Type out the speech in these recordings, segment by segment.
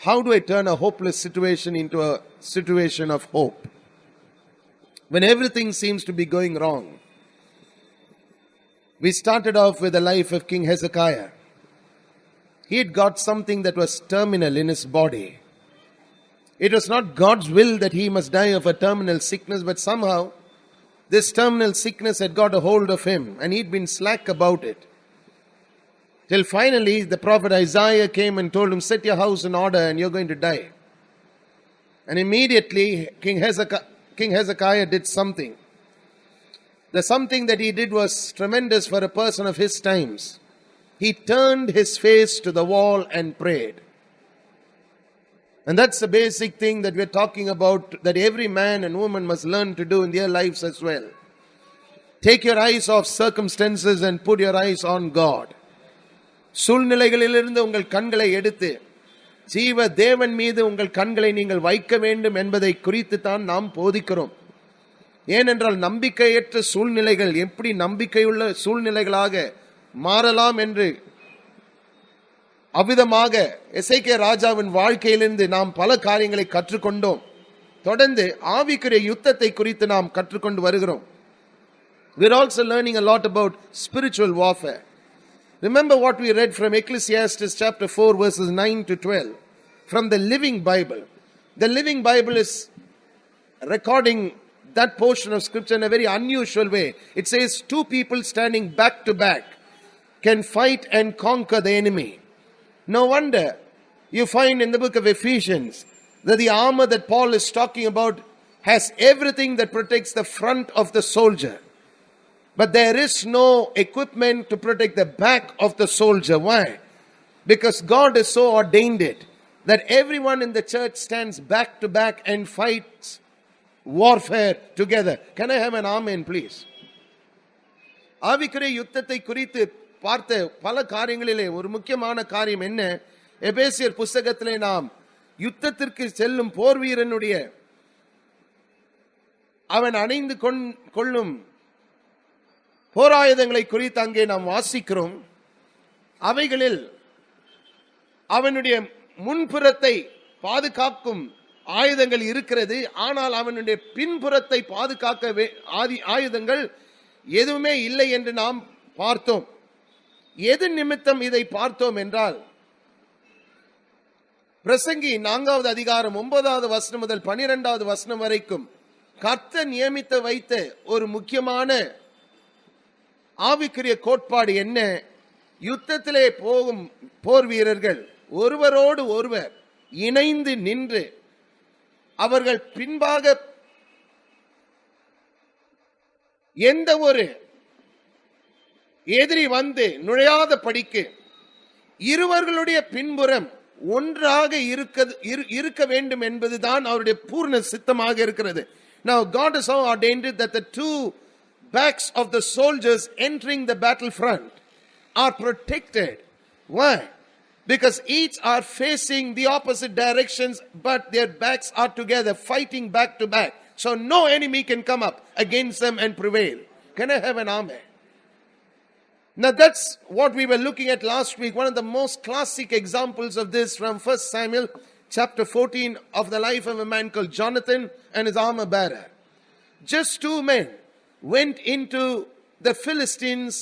How do I turn a hopeless situation into a situation of hope? When everything seems to be going wrong. We started off with the life of King Hezekiah. He had got something that was terminal in his body. It was not God's will that he must die of a terminal sickness, but somehow this terminal sickness had got a hold of him and he'd been slack about it. Till finally the prophet Isaiah came and told him, set your house in order and you're going to die. And immediately King Hezekiah did something. The something that he did was tremendous for a person of his times. He turned his face to the wall and prayed. And that's the basic thing that we're talking about, that every man and woman must learn to do in their lives as well. Take your eyes off circumstances and put your eyes on God. சூழ்நிலைகளிலிருந்து உங்கள் கண்களை எடுத்து ஜீவ தேவன் மீது உங்கள் கண்களை நீங்கள் வைக்க வேண்டும் என்பதை குறித்து தான் நாம் போதிக்கிறோம். ஏனென்றால் நம்பிக்கையற்ற சூழ்நிலைகள் எப்படி நம்பிக்கையுள்ள சூழ்நிலைகளாக மாறலாம் என்று அவ்விதமாக எசேக்கியா ராஜாவின் வாழ்க்கையிலிருந்து நாம் பல காரியங்களை கற்றுக்கொண்டோம். தொடர்ந்து ஆவிக்குரிய யுத்தத்தை குறித்து நாம் கற்றுக்கொண்டு வருகிறோம். We are also learning a lot about spiritual warfare. Remember what we read from Ecclesiastes chapter 4 verses 9 to 12 from the Living Bible. The Living Bible is recording that portion of scripture in a very unusual way. It says two people standing back to back can fight and conquer the enemy. No wonder you find in the book of Ephesians that the armor that Paul is talking about has everything that protects the front of the soldier. But there is no equipment to protect the back of the soldier. Why? Because God has so ordained it that everyone in the church stands back to back and fights warfare together. Can I have an amen, please? ஆவிக்குரிய யுத்தத்தை குறித்து பார்த்த பல காரியங்களிலே ஒரு முக்கியமான காரியம் என்ன? எபேசியர் புத்தகத்திலே நாம் யுத்தத்திற்கு செல்லும் போர் வீரனுடைய அவன் அணிந்து கொள்ளும் போராயுதங்களை குறித்து அங்கே நாம் வாசிக்கிறோம். அவைகளில் அவனுடைய முன்புறத்தை பாதுகாக்கும் ஆயுதங்கள் இருக்கிறது. ஆனால் அவனுடைய பின்புறத்தை பாதுகாக்க ஆயுதங்கள் எதுவுமே இல்லை என்று நாம் பார்த்தோம். எது நிமித்தம் இதை பார்த்தோம் என்றால், பிரசங்கி 4வது அதிகாரம் 9வது வசனம் முதல் 12வது வசனம் வரைக்கும் கர்த்தர் நியமித்து வைத்த ஒரு முக்கியமான ஆவிக்குரிய கோட்பாடு என்ன? யுத்தத்திலே போகும் போர் வீரர்கள் ஒருவரோடு ஒருவர் இணைந்து நின்று அவர்கள் பின்பாக எந்த ஒரு எதிரி வந்து நுழையாத படிக்கு இருவர்களுடைய பின்புறம் ஒன்றாக இருக்க வேண்டும் என்பதுதான் அவருடைய பூர்ண சித்தமாக இருக்கிறது. Now God has so ordained it that the two backs of the soldiers entering the battlefront are protected. Why? Because each are facing the opposite directions, but their backs are together, fighting back to back. So no enemy can come up against them and prevail. Can I have an amen? Now that's what we were looking at last week. One of the most classic examples of this from 1 Samuel chapter 14 of the life of a man called Jonathan and his armor bearer. Just two men went into the Philistines'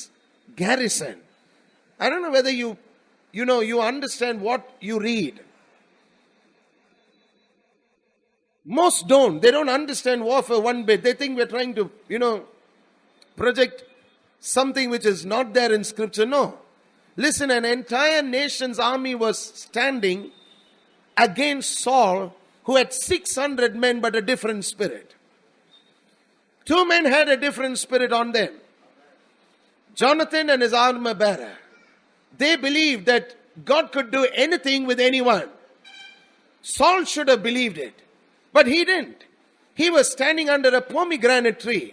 garrison. I don't know whether you understand what you read. Most don't. They don't understand warfare one bit. They think we're trying to, project something which is not there in scripture. No. Listen, an entire nation's army was standing against Saul, who had 600 men but a different spirit. Two men had a different spirit on them. Jonathan and his armor bearer. They believed that God could do anything with anyone. Saul should have believed it, but he didn't. He was standing under a pomegranate tree.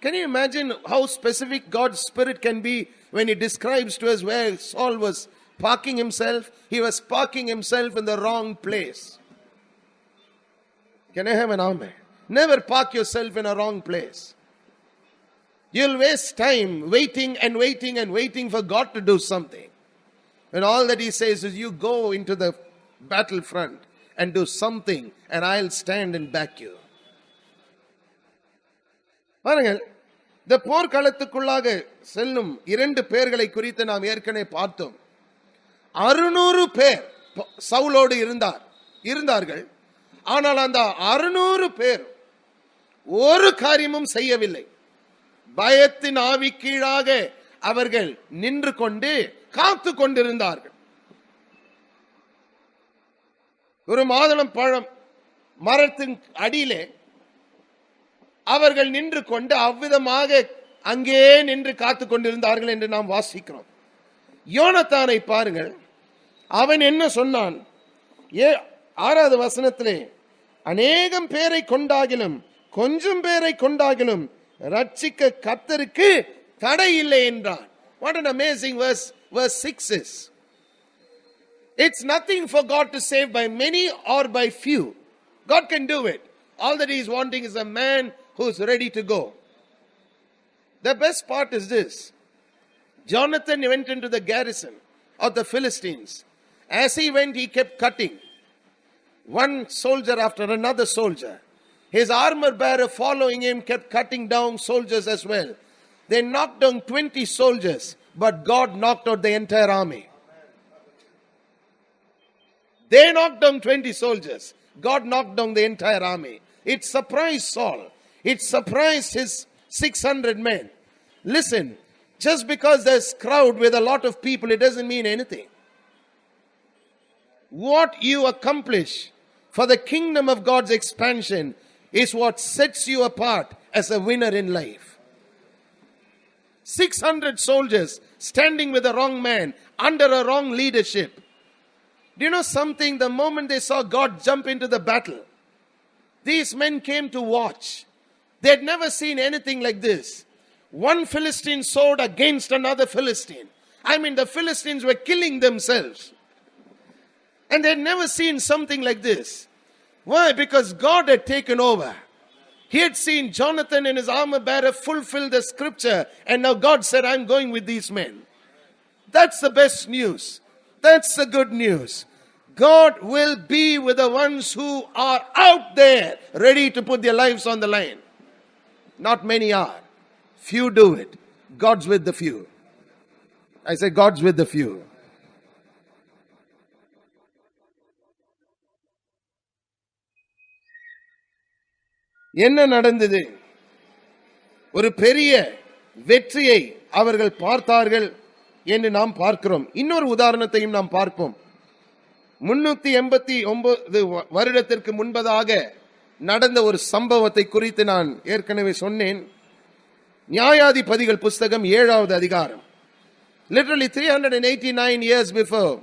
Can you imagine how specific God's spirit can be when he describes to us where Saul was parking himself? He was parking himself in the wrong place. Can I have an amen? Never park yourself in a wrong place. You'll waste time waiting and waiting and waiting for God to do something. And all that he says is you go into the battlefront. and do something and I'll stand and back you. பாருங்கள், இந்த போர்க்களத்துக்குள்ளாக செல்லும் 2 பேர்களை குறித்து நாம் ஏற்கனவே பார்த்தோம். 600 பேர் சவுலோடு இருந்தார்கள். ஆனால் அந்த 600 பேர் ஒரு காரியமும் செய்யவில்லை. பயத்தின் ஆவி கீழாக அவர்கள் நின்று கொண்டு காத்து கொண்டிருந்தார்கள். ஒரு மாதுளம் பழம் மரத்தின் அடியிலே அவர்கள் நின்று கொண்டு அவ்விதமாக அங்கே நின்று காத்து கொண்டிருந்தார்கள் என்று நாம் வாசிக்கிறோம். யோனத்தானை பாருங்கள், அவன் என்ன சொன்னான்? 6வது வசனத்திலே, அநேகம் பேரை கொண்டாகிலும் கொஞ்சம் பேரை கொண்டாகிலும் ரட்சிக்க கர்த்தருக்கு தடை இல்லை என்றான். What an amazing verse 6 is. It's nothing for God to save by many or by few. God can do it. All that he is wanting is a man who's ready to go. The best part is this. Jonathan went into the garrison of the Philistines. As he went, he kept cutting one soldier after another soldier. His armor bearer following him kept cutting down soldiers as well. They knocked down 20 soldiers, but God knocked out the entire army. They knocked down 20 soldiers. God knocked down the entire army. It surprised Saul. It surprised his 600 men. Listen, just because there's a crowd with a lot of people, it doesn't mean anything. What you accomplish for the kingdom of God's expansion is what sets you apart as a winner in life. 600 soldiers standing with the wrong man under a wrong leadership. Do you know something? The moment they saw God jump into the battle, these men came to watch. They had never seen anything like this. One Philistine sword against another Philistine. I mean, the Philistines were killing themselves. And they had never seen something like this. Why? Because God had taken over. He had seen Jonathan and his armor bearer fulfill the scripture. And now God said, I'm going with these men. That's the best news. That's the good news. God will be with the ones who are out there ready to put their lives on the line. Not many are. Few do it. God's with the few. I say God's with the few. என்ன நடந்தது? ஒரு பெரிய வெற்றியை அவர்கள் பார்த்தார்கள் என்று நாம் பார்க்கிறோம். இன்னொரு உதாரணத்தையும் நாம் பார்ப்போம். 389 வருடத்திற்கு முன்பதாக நடந்த ஒரு சம்பவத்தை குறித்து நான் ஏற்கனவே சொன்னேன். நியாயாதிபதிகள் புஸ்தகம் 7வது அதிகாரம். Literally 389 years before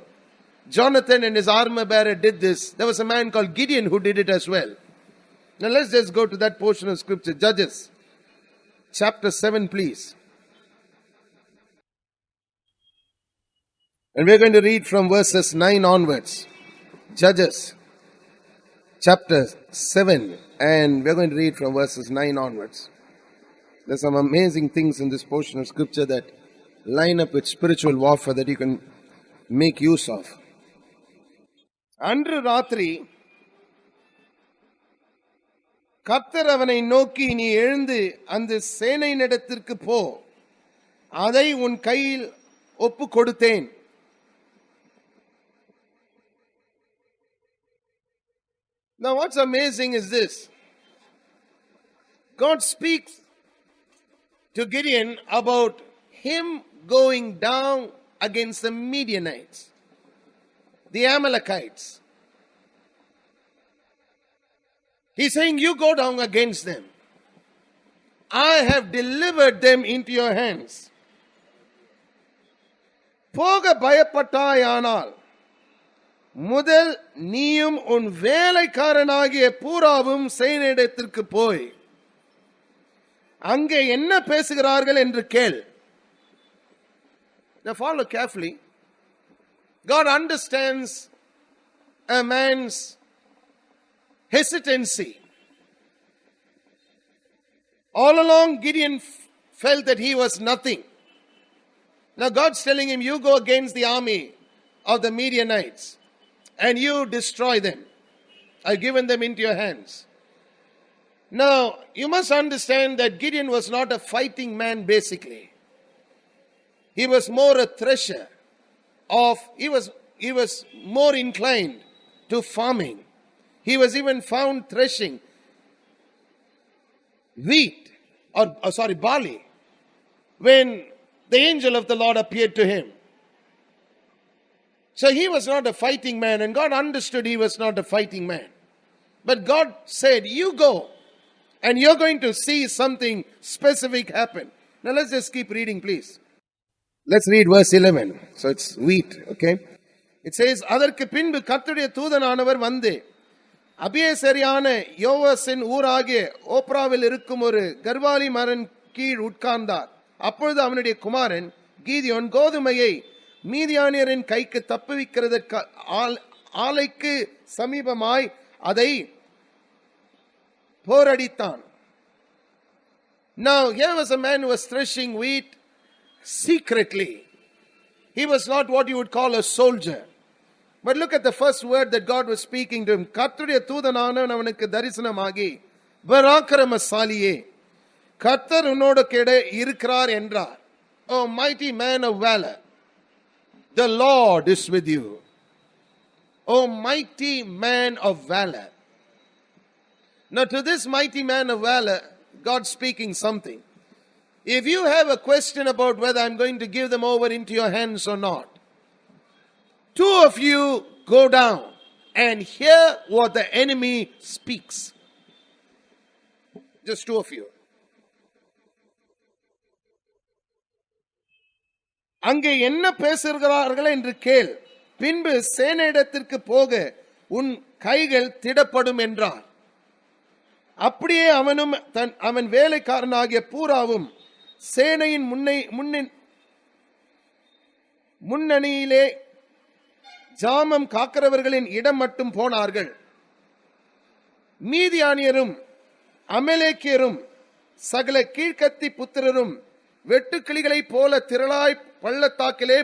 Jonathan and his armor bearer did this, there was a man called Gideon who did it as well. Now let's just go to that portion of scripture. Judges chapter 7, please. And we're going to read from verses 9 onwards. Judges chapter 7, and we're going to read from verses 9 onwards. There's some amazing things in this portion of scripture that line up with spiritual warfare that you can make use of. அன்று ராத்திரி கர்த்தர் அவனை நோக்கி, நீ எழுந்து அந்த சேனையினிடத்திற்கு போ, அதை உன் கையில் ஒப்பு கொடுத்தேன். Now what's amazing is this. God speaks to Gideon about him going down against the Midianites, the Amalekites. He's saying, you go down against them. I have delivered them into your hands. போக பயப்பட்டாயானால் முதல் நீயும் உன் வேலைக்காரனாகிய பூராவும் சேனையிடத்திற்கு போய் அங்கே என்ன பேசுகிறார்கள் என்று கேள். Now follow carefully. God understands a man's hesitancy. All along Gideon felt that he was nothing. Now God's telling him, you go against the army of the Midianites and you destroy them. I've given them into your hands. Now, you must understand that Gideon was not a fighting man basically. He was more a thresher he was more inclined to farming. He was even found threshing wheat barley when the angel of the Lord appeared to him. So he was not a fighting man, and God understood he was not a fighting man. But God said, you go, and you're going to see something specific happen. Now let's just keep reading, please. Let's read verse 11. So it's wheat, okay? It says, அதற்கு பின்பு கர்த்தருடைய தூதனானவர் வந்து அபியேசரியான யோவாசின் ஊராகிய ஓப்ராவில் இருக்கும் ஒரு கர்வாலி மரன் கீழ் உட்கார்ந்தார். அப்பொழுது அவனுடைய குமாரன் கீதியோன் கோதுமையை மீதியானியரின் கைக்கு தப்புவிக்கிறதற்கு ஆலைக்கு சமீபமாய் அதை போரடித்தான். Now here was a man who was threshing wheat secretly. He was not what you would call a soldier. But look at the first word that God was speaking to him. கர்த்தருடைய தூதனானவன் அவனுக்கு தரிசனமாகி பராக்கிரமசாலியே கர்த்தர் உன்னோடு கூட இருக்கிறார் என்றார். Oh mighty man of valor, the Lord is with you. Oh mighty man of valor. Now to this mighty man of valor, God speaking something. If you have a question about whether I'm going to give them over into your hands or not, two of you go down and hear what the enemy speaks. Just two of you. அங்கே என்ன பேசுகிறார்கள் என்று கேள், பின்பு சேனையிடத்திற்கு போக உன் கைகள் திடப்படும் என்றார். அப்படியே அவனும் அவன் வேலைக்காரனாகிய பூராவும் சேனையின் முன்னணியிலே ஜாமம் காக்கிறவர்களின் இடம் மட்டும் போனார்கள். மீதியானியரும் அமலேக்கியரும் சகல கீழ்கத்தி புத்திரரும் வெட்டுக்கிளிகளை போல திரளாய் பள்ளத்தாக்கிலே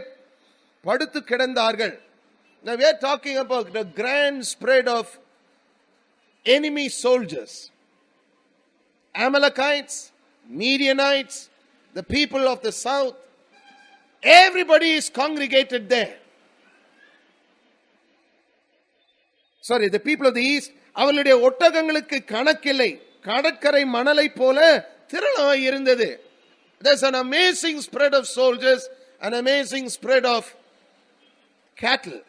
படுத்து கிடந்தார்கள். Now we are talking about the grand spread of enemy soldiers. Amalekites, Midianites, the people of the south, everybody is congregated there. Sorry, the people of the east, அவளுடைய ஒட்டகங்களுக்கு கணக்கில்லை, கடற்கரை மணலை போல திரளாய் இருந்தது. There's an amazing spread of soldiers, an amazing spread of cattle.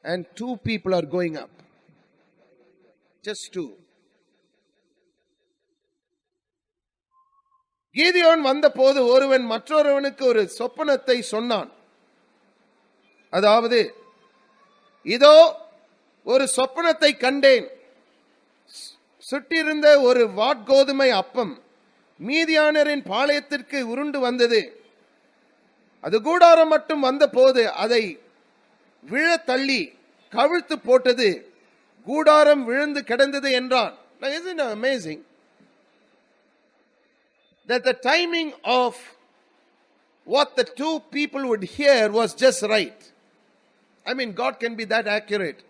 And two people are going up. Just two. Gideon வந்த போது ஒருவன் மற்றொருவனுக்கு ஒரு சொப்பனத்தை சொன்னான். அதாவது, இதோ ஒரு சொப்பனத்தை கண்டேன். சுட்டிருந்த ஒரு வாட்கோதுமை அப்பம் மீதியானரின் பாளையத்திற்கு உருண்டு வந்தது. அது கூடாரம் மட்டும் வந்த போது அதை விழ தள்ளி கவிழ்த்து போட்டது. கூடாரம் விழுந்து கிடந்தது என்றான். Now, isn't it amazing that the timing of what the two people would hear was just right? I mean, God can be that accurate.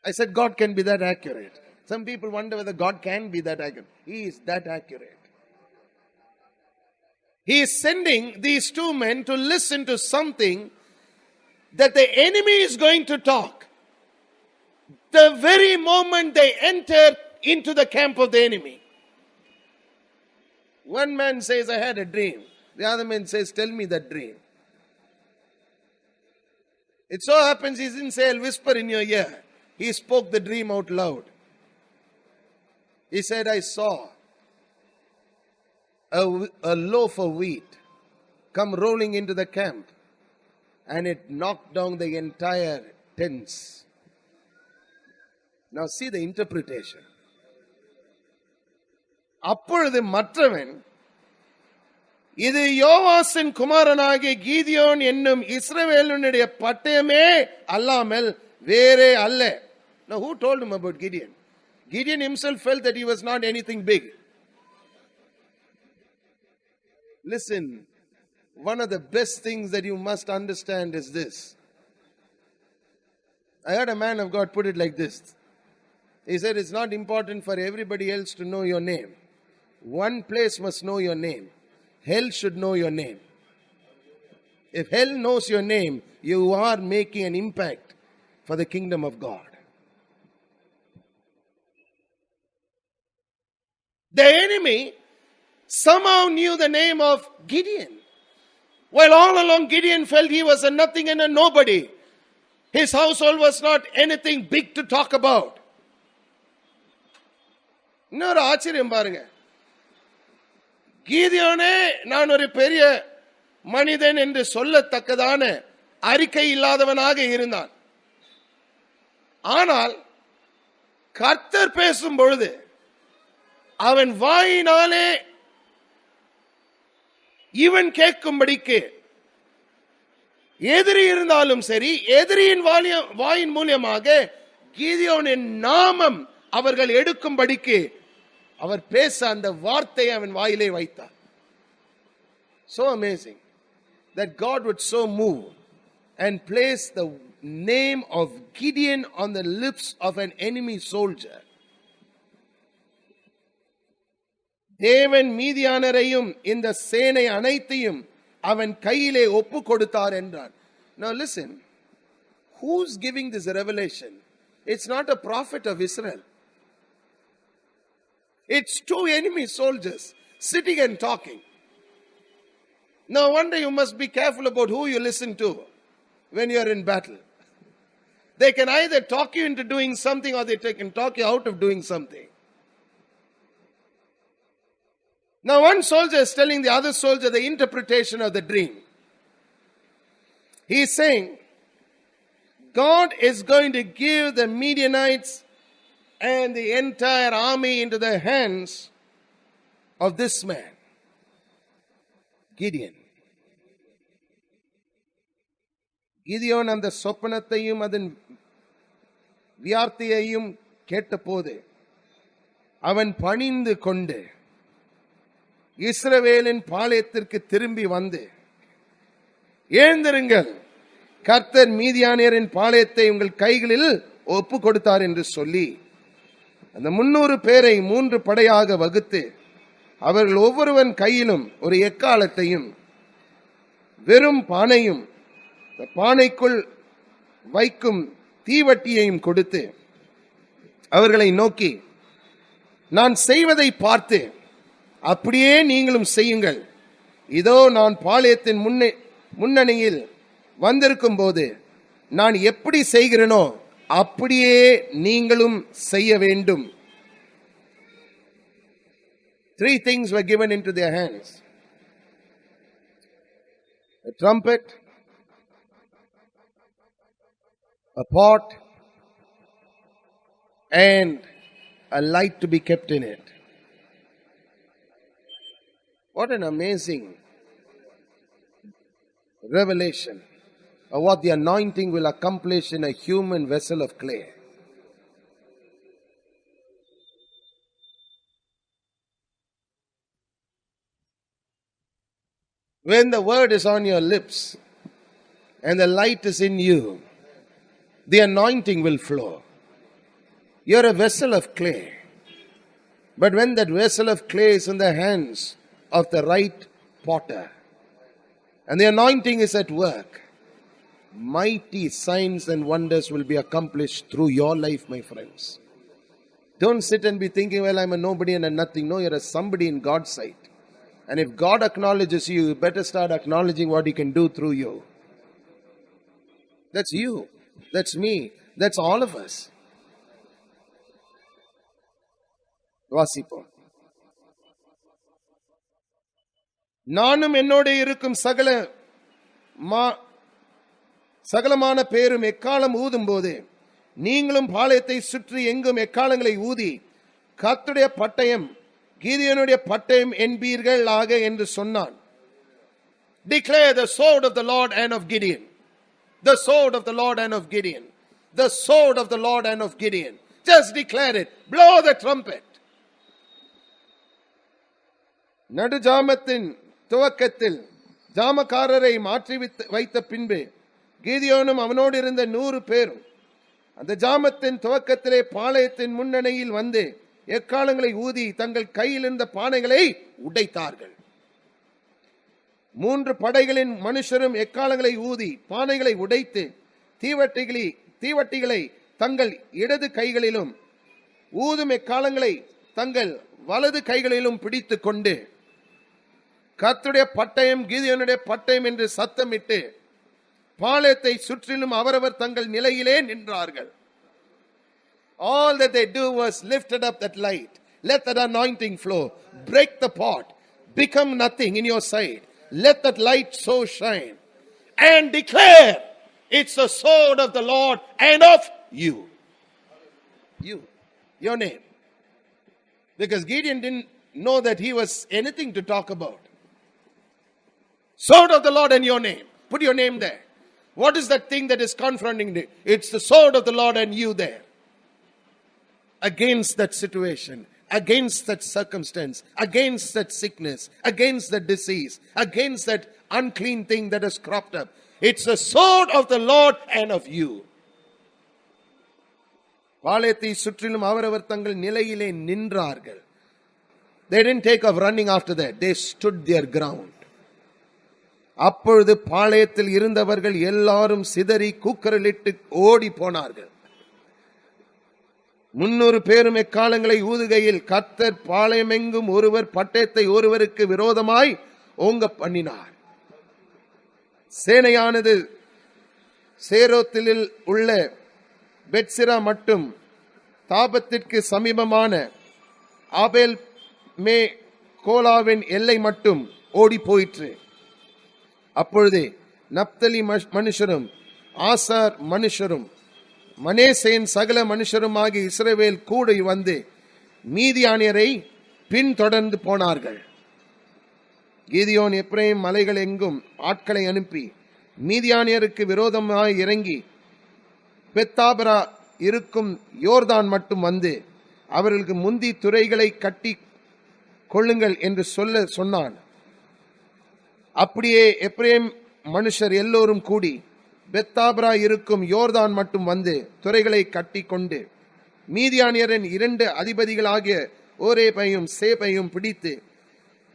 I said God can be that accurate. Some people wonder whether God can be that accurate. He is that accurate. He is sending these two men to listen to something that the enemy is going to talk. The very moment they enter into the camp of the enemy. One man says, I had a dream. The other man says, tell me that dream. It so happens he didn't say, I'll whisper in your ear. He spoke the dream out loud. He said, I saw a loaf of wheat come rolling into the camp, and it knocked down the entire tents. Now see the interpretation. அப்பொழுது மற்றவன், இது யோவாசின் குமாரனாகிய கீதியோன் என்னும் இஸ்ரவேலுடைய பட்டயமே அல்லாமல் வேறே அல்ல. Now who told him about Gideon? Gideon himself felt that he was not anything big. Listen, one of the best things that you must understand is this. I heard a man of God put it like this. He said, it's not important for everybody else to know your name. One place must know your name. Hell should know your name. If hell knows your name, you are making an impact for the kingdom of God. The enemy somehow knew the name of Gideon. While all along Gideon felt he was a nothing and a nobody. His household was not anything big to talk about. இன்னொரு ஆச்சரியம் பாருங்க. கீதியோனே நான் ஒரு பெரிய மனிதன் என்று சொல்லத்தக்கதான அறிக்கை இல்லாதவனாக இருந்தான். ஆனால் கர்த்தர் பேசும் பொழுது அவன் வாயினாலே இவன் கேட்கும்படிக்கு எதிரி இருந்தாலும் சரி, எதிரியின் வாயின் மூலியமாக கீதியோனின் நாமம் அவர்கள் எடுக்கும்படிக்கு அவர் பேச அந்த வார்த்தையை அவன் வாயிலே வைத்தார். So amazing that God would so move and place the name of Gideon on the lips of an enemy soldier. தேவன் மீதியானரையும் இந்த சேனை அனைத்தையும் அவன் கையிலே ஒப்பு கொடுத்தார் என்றார். Now listen, who's giving this revelation? It's not a prophet of Israel. It's two enemy soldiers sitting and talking. No wonder you must be careful about who you listen to when you are in battle. They can either talk you into doing something or they can talk you out of doing something. Now one soldier is telling the other soldier the interpretation of the dream. He is saying, God is going to give the Midianites and the entire army into the hands of this man, Gideon. Gideon அந்த சொப்பனத்தையும் அதன் வியார்த்தியையும் கேட்டபோது அவன் பணிந்து கொண்டு இஸ்ரவேலின் பாளையத்திற்கு திரும்பி வந்து, எழுந்திருங்கள், கர்த்தர் மீதியானியரின் பாளையத்தை உங்கள் கைகளில் ஒப்பு கொடுத்தார் என்று சொல்லி அந்த 300 பேரை 3 படையாக வகுத்து அவர்கள் ஒவ்வொருவன் கையிலும் ஒரு எக்காலத்தையும் வெறும் பானையும் பானைக்குள் வைக்கும் தீவட்டியையும் கொடுத்து அவர்களை நோக்கி, நான் செய்வதை பார்த்து அப்படியே நீங்களும் செய்யுங்கள். இதோ நான் பாளையத்தின் முன்னணியில் வந்திருக்கும் போது நான் எப்படி செய்கிறேனோ அப்படியே நீங்களும் செய்ய வேண்டும். 3 things were given into their hands: a trumpet, a pot, and a light to be kept in it. What an amazing revelation of what the anointing will accomplish in a human vessel of clay. When the word is on your lips and the light is in you, the anointing will flow. You're a vessel of clay. But when that vessel of clay is in the hands of the right potter and the anointing is at work, mighty signs and wonders will be accomplished through your life, my friends. Don't sit and be thinking, well, I'm a nobody and a nothing. No, you're a somebody in God's sight. And if God acknowledges you, you better start acknowledging what He can do through you. That's you. That's me. That's all of us. வாசிப்போம். நானும் என்னோட இருக்கும் சகலமான பேரும் எக்காலம் ஊதும் போது நீங்களும் பாளையத்தை சுற்றி எங்கும் எக்காலங்களை ஊதி கர்த்தருடைய பட்டயம் கீதியோனுடைய பட்டயம் என்பீர்கள் ஆக என்று சொன்னான். Declare the sword of the Lord and of Gideon. The sword of the Lord and of Gideon. The sword of the Lord and of Gideon. Just declare it. Blow the trumpet. நடுஜாமத்தின் துவக்கத்தில் ஜாமக்காரரை மாற்றி வைத்த பின்பு கீதியோனும் அவனோடு இருந்த 100 பேரும் அந்த ஜாமத்தின் துவக்கத்திலே பாளையத்தின் முன்னணியில் வந்து எக்காலங்களை ஊதி தங்கள் கையில் இருந்த பானைகளை உடைத்தார்கள். 3 படைகளின் மனுஷரும் எக்காலங்களை ஊதி பானைகளை உடைத்து தீவட்டிகளை தங்கள் இடது கைகளிலும் ஊதும் எக்காலங்களை தங்கள் வலது கைகளிலும் பிடித்துக் கொண்டு கர்த்தருடைய பட்டயம் கீதியோனுடைய பட்டயம் என்று சத்தமிட்டு பாளையத்தை சுற்றிலும் அவரவர் தங்கள் நிலையிலே நின்றார்கள். All that they do was lifted up that light. Let that anointing flow. Break the pot. Become nothing in your sight. Let that light so shine. And declare, it's the sword of the Lord and of you. You. Your name. Because Gideon didn't know that he was anything to talk about. Sword of the Lord and your name. Put your name there. What is that thing that is confronting you? It's the sword of the Lord and you there. Against that situation, against that circumstance, against that sickness, against that disease, against that unclean thing that has cropped up. It's the sword of the Lord and of you. பாளையத்தை சுற்றிலும் அவரவர் தங்கள் நிலையிலே நின்றார்கள். They didn't take off running after that. They stood their ground. அப்பொழுது பாளையத்தில் இருந்தவர்கள் எல்லாரும் சிதறி கூக்குரலிட்டு ஓடி போனார்கள். 300 பேரும் எக்காலங்களை ஊதுகையில் கர்த்தர் பாளையமெங்கும் ஒருவர் பட்டயத்தை ஒருவருக்கு விரோதமாய் ஓங்க பண்ணினார். சேனையானது சேரோத்தில் உள்ள பெத்சிரா மட்டும் தாபத்திற்கு சமீபமான ஆபேல் மே கோலாவின் எல்லை மட்டும் ஓடி போயிற்று. அப்பொழுது நப்தலி மனுஷரும் ஆசார் மனுஷரும் மனேசேன் சகல மனுஷருமாகி இஸ்ரவேல் கூட வந்து மீதியானியரை பின்தொடர்ந்து போனார்கள். கீதியோன் எப்ரேம் மலைகள் எங்கும் ஆட்களை அனுப்பி மீதியானியருக்கு விரோதமாய் இறங்கி பெத்தாபரா இருக்கும் யோர்தான் மட்டும் வந்து அவர்களுக்கு முந்தி துறைகளை கட்டி கொள்ளுங்கள் என்று சொன்னான். அப்படியே எப்ரேம் மனுஷர் எல்லோரும் கூடி பெத்தாபரா இருக்கும் யோர்தான் மட்டும் வந்து துறைகளை கட்டி கொண்டு மீதியானியரின் 2 அதிபதிகளாகிய ஓரேபையும் சேப்பையும் பிடித்து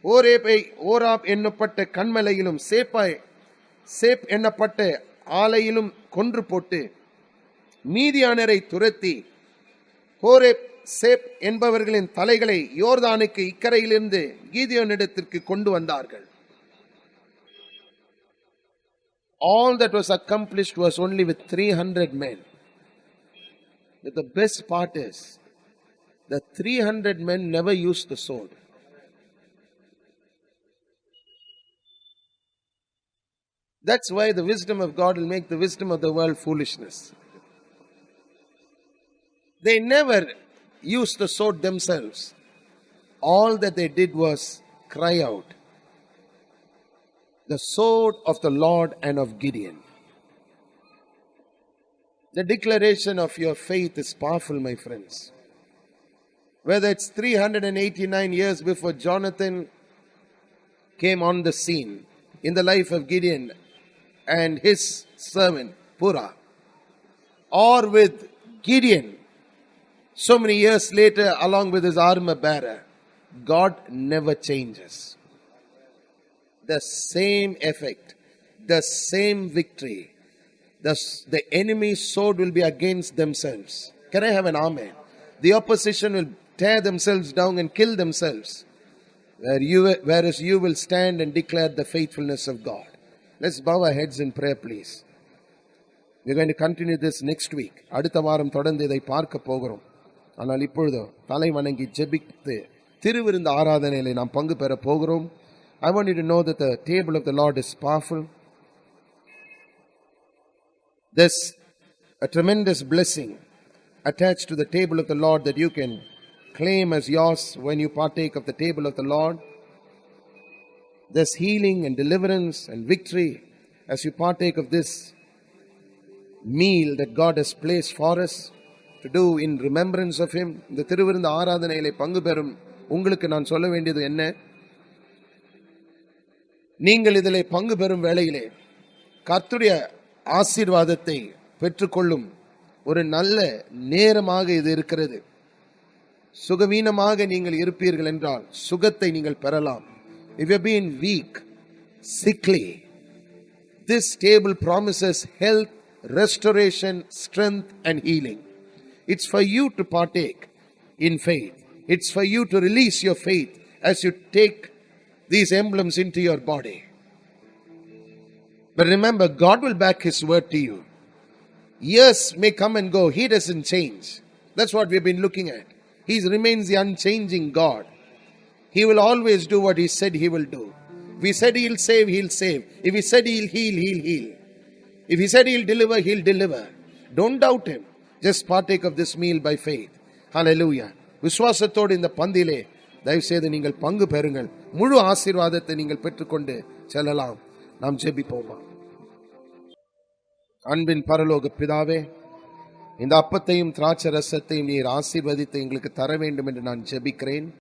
ஓரேபை ஓராப் என்னப்பட்ட கண்மலையிலும் சேப் என்னப்பட்ட ஆலையிலும் கொன்று போட்டு மீதியானரை துரத்தி ஓரேப் சேப் என்பவர்களின் தலைகளை யோர்தானுக்கு இக்கரையிலிருந்து கீதியோனிடத்திற்கு கொண்டு வந்தார்கள். All that was accomplished was only with 300 men. But the best part is, the 300 men never used the sword. That's why the wisdom of God will make the wisdom of the world foolishness. They never used the sword themselves. All that they did was cry out, the sword of the Lord and of Gideon. The declaration of your faith is powerful, my friends. Whether it's 389 years before Jonathan came on the scene in the life of Gideon and his servant Purah, or with Gideon so many years later along with his armor bearer, God never changes. The same effect, the same victory. The enemy's sword will be against themselves. Can I have an amen? The opposition will tear themselves down and kill themselves, whereas you will stand and declare the faithfulness of God. Let's bow our heads in prayer, please. We're going to continue this next week. அடுத்த வாரம் தொடர்ந்து இதை பார்க்க போகிறோம். ஆனால் இப்பொழுது தலை வணங்கி ஜெபித்து திருவிருந்த ஆராதனையிலே நாம் பங்கு பெற போகிறோம். I want you to know that the table of the Lord is powerful. There's a tremendous blessing attached to the table of the Lord that you can claim as yours when you partake of the table of the Lord. There's healing and deliverance and victory as you partake of this meal that God has placed for us to do in remembrance of Him. இந்த திருவிருந்த ஆராதனையிலே பங்கு பெறும் உங்களுக்கு நான் சொல்ல வேண்டியது என்ன? நீங்கள் இதிலே பங்கு பெறும் வேளையிலே கர்த்தருடைய ஆசீர்வாதத்தை பெற்றுக்கொள்ளும் ஒரு நல்ல நேரமாக இது இருக்கிறது. சுகவீனமாக நீங்கள் இருப்பீர்கள் என்றால் சுகத்தை நீங்கள் பெறலாம். If you have been weak, sickly, this table promises health, restoration, strength and healing. It's for you to partake in faith. It's for you to release your faith as you take these emblems into your body. But remember, God will back His word to you. Years may come and go. He doesn't change. That's what we've been looking at. He remains the unchanging God. He will always do what He said He will do. If He said He'll save, He'll save. If He said He'll heal, He'll heal. If He said He'll deliver, He'll deliver. Don't doubt Him. Just partake of this meal by faith. Hallelujah. விசுவாசத்தோடு இந்த பந்தியிலே தயவு செய்து நீங்கள் பங்கு பெறுங்கள். முழு ஆசீர்வாதத்தை நீங்கள் பெற்றுக்கொண்டு செல்லலாம். நாம் ஜெபிப்போமா. அன்பின் பரலோக பிதாவே, இந்த அப்பத்தையும் திராட்சை ரசத்தையும் நீர் ஆசீர்வதித்து எங்களுக்கு தர வேண்டும் என்று நான் ஜெபிக்கிறேன்.